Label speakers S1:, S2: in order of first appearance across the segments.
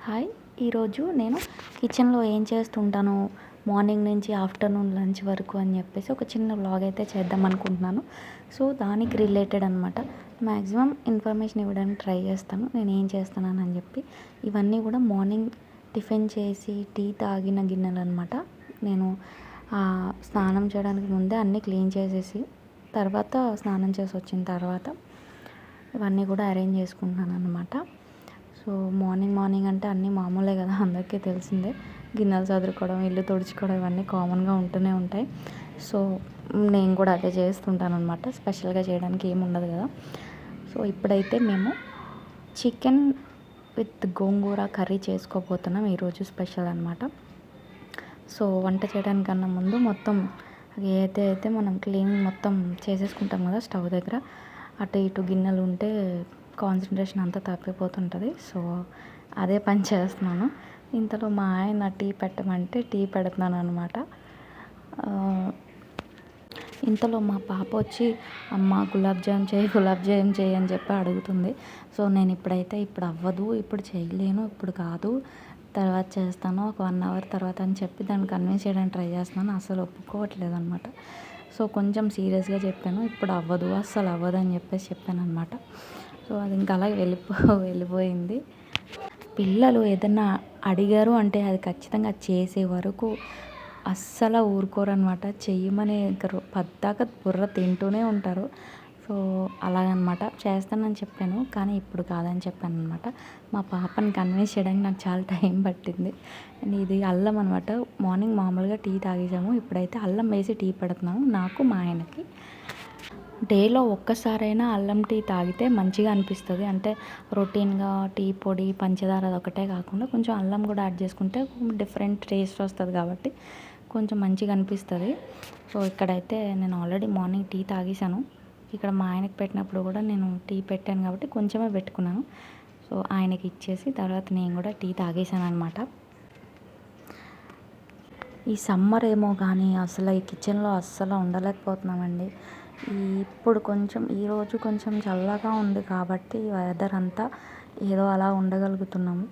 S1: Hi! ఈరోజు నేను కిచెన్‌లో ఏం చేస్తుంటాను, మార్నింగ్ నుంచి ఆఫ్టర్‌నూన్ లంచ్ వరకు అని చెప్పేసి ఒక చిన్న వ్లాగ్ అయితే చేద్దాం అనుకుంటున్నాను. సో, దానికి రిలేటెడ్ అనమాట. మాక్సిమం ఇన్ఫర్మేషన్ ఇవ్వడానికి ట్రై చేస్తాను. నేను ఏం చేస్తున్నానని చెప్పి. ఇవన్నీ కూడా మార్నింగ్ టిఫిన్ చేసి టీ తాగిన గిన్నెలనమాట. నేను స్నానం చేయడానికి ముందే అన్నీ క్లీన్ చేసేసి, తర్వాత స్నానం చేసి వచ్చిన తర్వాత ఇవన్నీ కూడా అరేంజ్ చేసుకుంటున్నాననమాట. సో మార్నింగ్ అంటే అన్నీ మామూలే కదా, అందరికీ తెలిసిందే. గిన్నెలు చదురుకోవడం, ఇల్లు తుడుచుకోవడం ఇవన్నీ కామన్గా ఉంటూనే ఉంటాయి. సో నేను కూడా అదే చేస్తుంటాను అనమాట. స్పెషల్గా చేయడానికి ఏమి ఉండదు కదా. సో ఇప్పుడైతే మేము చికెన్ విత్ గోంగూర కర్రీ చేసుకోబోతున్నాం. ఈరోజు స్పెషల్ అనమాట. సో వంట చేయడానికన్నా ముందు మొత్తం అయితే మనం క్లీనింగ్ మొత్తం చేసేసుకుంటాం కదా స్టవ్ దగ్గర. అటు ఇటు గిన్నెలు ఉంటే కాన్సన్ట్రేషన్ అంతా తప్పిపోతుంటుంది. సో అదే పని చేస్తున్నాను. ఇంతలో మా ఆయన టీ పెట్టమంటే టీ పెడుతున్నాను అనమాట. ఇంతలో మా పాప వచ్చి అమ్మ గులాబ్ జామ్ చేయి అని చెప్పి అడుగుతుంది. సో నేను ఇప్పుడు అవ్వదు, ఇప్పుడు చేయలేను, ఇప్పుడు కాదు, తర్వాత చేస్తాను, ఒక 1 అవర్ తర్వాత అని చెప్పి దాన్ని కన్విన్స్ చేయడానికి ట్రై చేస్తున్నాను. అసలు ఒప్పుకోవట్లేదు అనమాట. సో కొంచెం సీరియస్గా చెప్పాను, ఇప్పుడు అవ్వదు, అస్సలు అవ్వదు అని చెప్పాను అనమాట. సో అది ఇంకా అలాగే వెళ్ళిపోయింది. పిల్లలు ఏదన్నా అడిగారు అంటే అది ఖచ్చితంగా చేసే వరకు అస్సలు ఊరుకోరనమాట. చెయ్యమని పద్దాక బుర్ర తింటూనే ఉంటారు. సో అలాగనమాట. చేస్తానని చెప్పాను, కానీ ఇప్పుడు కాదని చెప్పాను అనమాట. మా పాపని కన్విన్స్ చేయడానికి నాకు చాలా టైం పట్టింది. అండ్ ఇది అల్లం అనమాట. మార్నింగ్ మామూలుగా టీ తాగేసాము, ఇప్పుడైతే అల్లం వేసి టీ పెడుతున్నాము నాకు, మా ఆయనకి. డేలో ఒక్కసారైనా అల్లం టీ తాగితే మంచిగా అనిపిస్తుంది. అంటే రొటీన్గా టీ పొడి, పంచదార అదొకటే కాకుండా కొంచెం అల్లం కూడా యాడ్ చేసుకుంటే డిఫరెంట్ టేస్ట్ వస్తుంది కాబట్టి కొంచెం మంచిగా అనిపిస్తుంది. సో ఇక్కడైతే నేను ఆల్రెడీ మార్నింగ్ టీ తాగేసాను. ఇక్కడ మా ఆయనకి పెట్టినప్పుడు కూడా నేను టీ పెట్టాను కాబట్టి కొంచెమే పెట్టుకున్నాను. సో ఆయనకి ఇచ్చేసి తర్వాత నేను కూడా టీ తాగేసాను అనమాట. ఈ సమ్మర్ ఏమో కానీ అసలు ఈ కిచెన్లో అస్సలు ఉండలేకపోతున్నామండి. ఈరోజు కొంచెం చల్లగా ఉంది కాబట్టి వెదర్ అంతా ఏదో అలా ఉండగలుగుతున్నాము.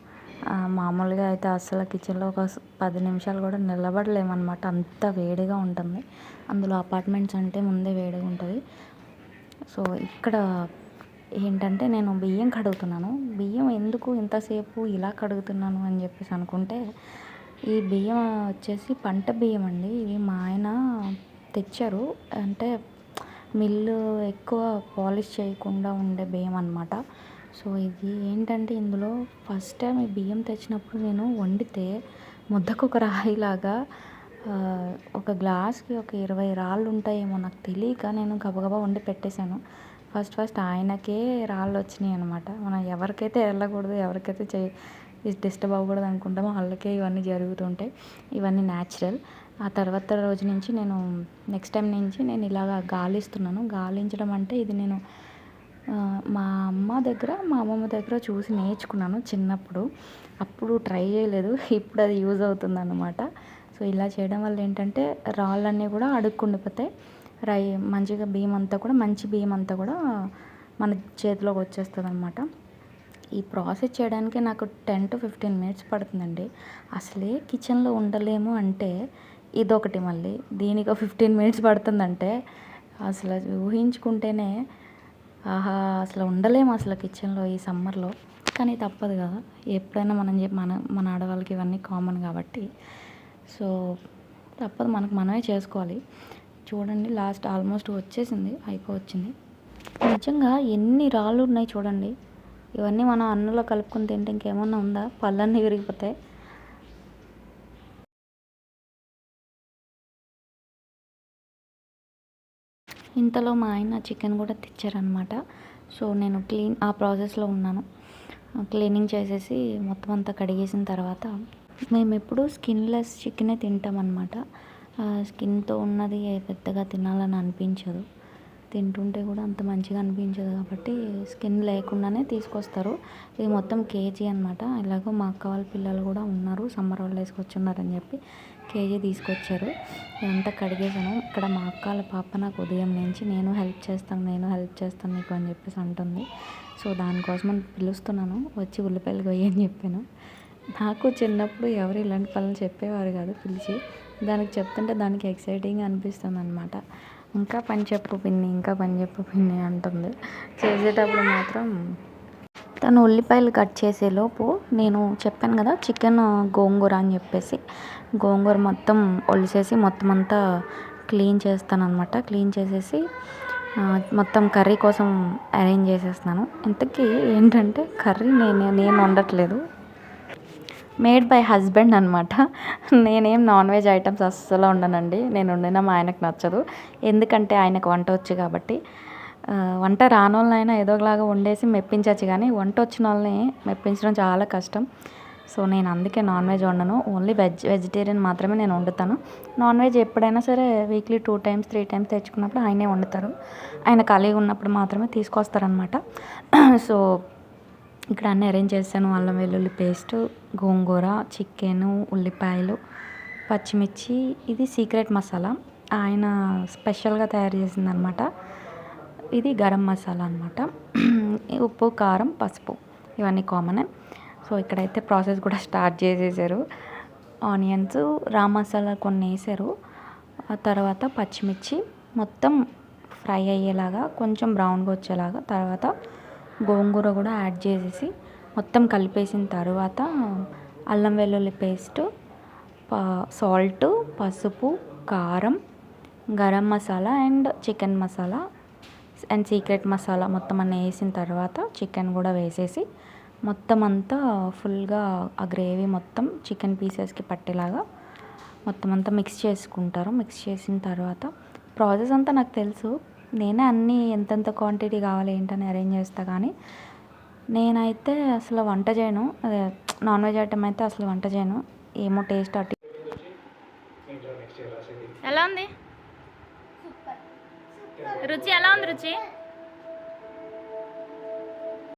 S1: మామూలుగా అయితే అస్సలు కిచెన్లో ఒక 10 నిమిషాలు కూడా నిలబడలేమన్నమాట, అంత వేడిగా ఉంటుంది. అందులో అపార్ట్మెంట్స్ అంటే ముందే వేడిగా ఉంటుంది. సో ఇక్కడ ఏంటంటే నేను బియ్యం కడుగుతున్నాను. బియ్యం ఎందుకు ఇంతసేపు ఇలా కడుగుతున్నాను అని చెప్పేసి అనుకుంటే, ఈ బియ్యం వచ్చేసి పంట బియ్యం అండి. ఇవి మా ఆయన తెచ్చారు. అంటే మిల్లు ఎక్కువ పాలిష్ చేయకుండా ఉండే బియ్యం అనమాట. సో ఇది ఏంటంటే ఇందులో ఫస్ట్ టైం ఈ బియ్యం తెచ్చినప్పుడు నేను వండితే ముద్దకు ఒక రాయిలాగా, ఒక గ్లాస్కి ఒక 20 రాళ్ళు ఉంటాయేమో నాకు తెలియక నేను గబగబా వండి పెట్టేశాను. ఫస్ట్ ఆయనకే రాళ్ళు వచ్చినాయి అనమాట. మనం ఎవరికైతే వెళ్ళకూడదు, ఎవరికైతే డిస్టర్బ్ అవ్వకూడదు అనుకుంటామో వాళ్ళకే ఇవన్నీ జరుగుతుంటాయి. ఇవన్నీ న్యాచురల్. ఆ తర్వాత రోజు నుంచి నెక్స్ట్ టైం నుంచి నేను ఇలాగ గాలిస్తున్నాను. గాలించడం అంటే ఇది నేను మా అమ్మమ్మ దగ్గర చూసి నేర్చుకున్నాను చిన్నప్పుడు. అప్పుడు ట్రై చేయలేదు, ఇప్పుడు అది యూజ్ అవుతుందన్నమాట. సో ఇలా చేయడం వల్ల ఏంటంటే రాళ్ళన్నీ కూడా అడుక్కుండిపోతాయి. మంచిగా బియ్యం అంతా కూడా, మంచి బియ్యం అంతా కూడా మన చేతిలోకి వచ్చేస్తుంది అనమాట. ఈ ప్రాసెస్ చేయడానికి నాకు 10 to 15 మినిట్స్ పడుతుందండి. అసలే కిచెన్లో ఉండలేము అంటే ఇదొకటి, మళ్ళీ దీనికి 15 మినిట్స్ పడుతుందంటే అసలు ఊహించుకుంటేనే ఆహా, అసలు ఉండలేము అసలు కిచెన్లో ఈ సమ్మర్లో. కానీ తప్పదు కదా, ఎప్పుడైనా మన ఆడవాళ్ళకి ఇవన్నీ కామన్ కాబట్టి. సో తప్పదు, మనమే చేసుకోవాలి. చూడండి, లాస్ట్ ఆల్మోస్ట్ వచ్చేసింది, అయిపోవచ్చింది. నిజంగా ఎన్ని రాళ్ళు ఉన్నాయి చూడండి. ఇవన్నీ మనం అన్నంలో కలుపుకొని తింటే ఇంకేమన్నా ఉందా, పళ్ళన్నీ విరిగిపోతాయి. ఇంతలో మా ఆయన చికెన్ కూడా తెచ్చారనమాట. సో నేను ఆ ప్రాసెస్లో ఉన్నాను. క్లీనింగ్ చేసేసి మొత్తం అంతా కడిగేసిన తర్వాత, మేము ఎప్పుడు స్కిన్లెస్ చికెనే తింటామన్నమాట. స్కిన్తో ఉన్నది పెద్దగా తినాలని అనిపించదు, తింటుంటే కూడా అంత మంచిగా అనిపించదు కాబట్టి స్కిన్ లేకుండానే తీసుకొస్తారు. ఇది మొత్తం కేజీ అనమాట. ఇలాగో మా అక్క వాళ్ళ పిల్లలు కూడా ఉన్నారు, సమ్మర్ హాలిడేస్కి వచ్చి ఉన్నారని చెప్పి కేజీ తీసుకొచ్చారు. ఇదంతా కడిగేసాను. ఇక్కడ మా అక్క వాళ్ళ పాప నాకు ఉదయం నుంచి నేను హెల్ప్ చేస్తాను నీకు అని చెప్పేసి అంటుంది. సో దానికోసం పిలుస్తున్నాను, వచ్చి ఉల్లిపాయలు కొయ్యని చెప్పాను. నాకు చిన్నప్పుడు ఎవరు ఇలాంటి పనులు చెప్పేవారు కాదు పిలిచి. దానికి చెప్తుంటే దానికి ఎక్సైటింగ్‌గా అనిపిస్తుందనమాట. ఇంకా పని చెప్పు పిన్ని, ఇంకా పని చెప్పు పిన్ని అంటుంది. చేసేటప్పుడు మాత్రం తను ఉల్లిపాయలు కట్ చేసేలోపు నేను చెప్పాను కదా చికెన్ గోంగూర అని చెప్పేసి, గోంగూర మొత్తం ఒలిసేసి మొత్తం అంతా క్లీన్ చేస్తాననమాట. క్లీన్ చేసేసి మొత్తం కర్రీ కోసం అరేంజ్ చేసేస్తున్నాను. ఇంతకీ ఏంటంటే కర్రీ నేను వండట్లేదు, మేడ్ బై హస్బెండ్ అనమాట. నేనేం నాన్ వెజ్ ఐటమ్స్ అస్సలు వండనండి. నేను వండినా మా ఆయనకు నచ్చదు. ఎందుకంటే ఆయనకు వంట వచ్చు కాబట్టి. వంట రానోళ్ళనైనా ఏదో ఒకలాగా వండేసి మెప్పించవచ్చు, కానీ వంట వచ్చిన వాళ్ళని మెప్పించడం చాలా కష్టం. సో నేను అందుకే నాన్ వెజ్ వండను. ఓన్లీ వెజిటేరియన్ మాత్రమే నేను వండుతాను. నాన్ వెజ్ ఎప్పుడైనా సరే వీక్లీ 2 టైమ్స్ 3 టైమ్స్ తెచ్చుకున్నప్పుడు ఆయనే వండుతారు. ఆయన ఖాళీగా ఉన్నప్పుడు మాత్రమే తీసుకొస్తారనమాట. సో ఇక్కడ అన్నీ అరేంజ్ చేశాను. అల్లం వెల్లుల్లి పేస్ట్, గోంగూర, చికెను, ఉల్లిపాయలు, పచ్చిమిర్చి. ఇది సీక్రెట్ మసాలా, ఆయన స్పెషల్గా తయారు చేసిందనమాట. ఇది గరం మసాలా అనమాట. ఉప్పు, కారం, పసుపు ఇవన్నీ కామనే. సో ఇక్కడైతే ప్రాసెస్ కూడా స్టార్ట్ చేసేసారు. ఆనియన్స్, రా మసాలా కొన్ని వేసారు. ఆ తర్వాత పచ్చిమిర్చి మొత్తం ఫ్రై అయ్యేలాగా, కొంచెం బ్రౌన్గా వచ్చేలాగా, తర్వాత గోంగూర కూడా యాడ్ చేసేసి మొత్తం కలిపేసిన తర్వాత అల్లం వెల్లుల్లి పేస్ట్, సాల్ట్, పసుపు, కారం, garam masala and chicken masala and secret masala మొత్తం అన్నీ వేసిన తర్వాత చికెన్ కూడా వేసేసి మొత్తం అంతా ఫుల్గా ఆ గ్రేవీ మొత్తం చికెన్ పీసెస్కి పట్టేలాగా మొత్తం అంతా మిక్స్ చేసుకుంటారు. మిక్స్ చేసిన తర్వాత ప్రాసెస్ అంతా నాకు తెలుసు. నేనే అన్నీ ఎంతెంత క్వాంటిటీ కావాలి ఏంటని అరేంజ్ చేస్తా, కానీ నేనైతే అసలు వంట చేయను. అదే నాన్ వెజ్ ఐటమ్ అయితే అసలు వంట చేయను. ఏమో టేస్ట్ అటు. ఎలా ఉంది రుచి? ఎలా ఉంది రుచి?